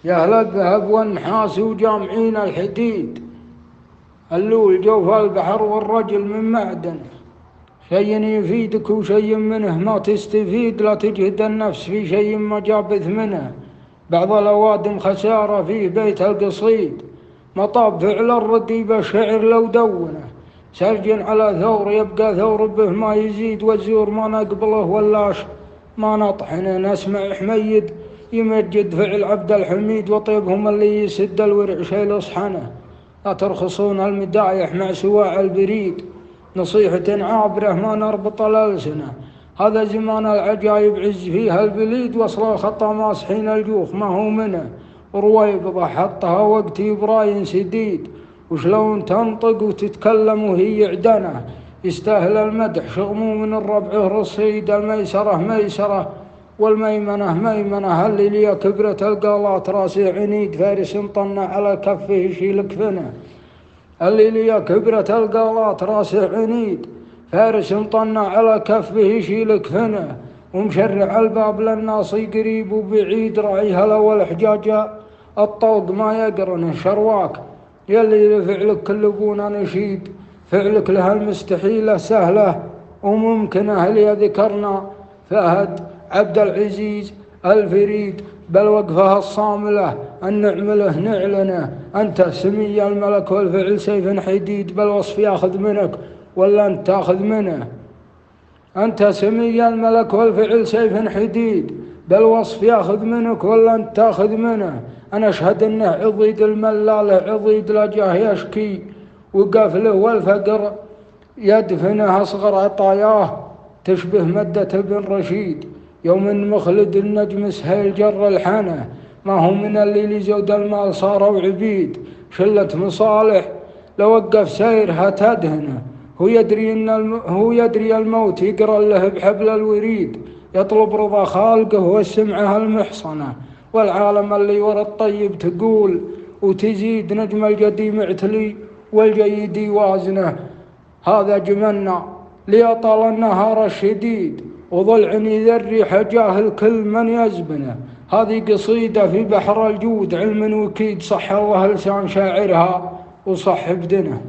يا أهل الذهب والنحاس وجامعين الحديد، اللول جوف البحر والرجل من معدن، شيء يفيدك وشيء منه ما تستفيد، لا تجهد النفس في شيء ما جابث منه. بعض الأوادم خسارة فيه بيت القصيد، مطاب فعل الرديب الشعر لو دونه، سرج على ثور يبقى ثور به ما يزيد، والزور ما نقبله ولاش ما نطحنه. نسمع حميد يمجد فعل عبد الحميد، وطيبهم اللي يسد الورع شيل صحنه. لا ترخصون المدايح مع سواع البريد، نصيحة عابرة ما نربط الألسنة. هذا زمان العجايب عز فيها البليد، وصل الخطا ماسحين الجوخ ما هو منه. رويبضة حطها وقت براين سديد، وشلون تنطق وتتكلم وهي عدنة. يستاهل المدح شغمو من الربع رصيد، الميسرة ميسرة والميمنة ميمنة. هل لي كبرة القالات راسي عنيد، فارس طنع على كفه يشيل كفنه. اللي لي كبرة القالات راسه عنيد، فارس طنع على كفه يشيل كفنه. ومشرع الباب للناس قريب وبعيد، راعي هلا والحجاج الطوق ما يقرن. شرواك يلي لفعلك كل بونا نشيد، فعلك لها المستحيلة سهلة وممكنة. اللي ذكرنا فهد عبد العزيز الفريد، بل وقفها الصاملة أن نعمله نعلنه. أنت سمي الملك والفعل سيف حديد، بل وصف ياخذ منك ولا أنت تاخذ منه. أنت سمي الملك والفعل سيف حديد، بل وصف ياخذ منك ولا أنت تاخذ منه. أنا أشهد أنه عضيد الملالة عضيد لجاه يشكي، وقفله والفقر يدفنه أصغر عطاياه، تشبه مدة ابن رشيد. يوم مخلد النجم سهيل جر الحنة، ما هو من الليل زود المال صاروا عبيد. شلة مصالح لوقف سيرها تدهنه، هو يدري الموت يقرأ له بحبل الوريد. يطلب رضا خالقه والسمعة المحصنة، والعالم اللي ورا الطيب تقول وتزيد. نجم القديم اعتلي والجيد يوازنه، هذا جمنا ليطال النهار الشديد، وضلع يذري حجاه الكل من يزبنه. هذه قصيدة في بحر الجود علم وكيد، صح الله لسان شاعرها وصح بدنه.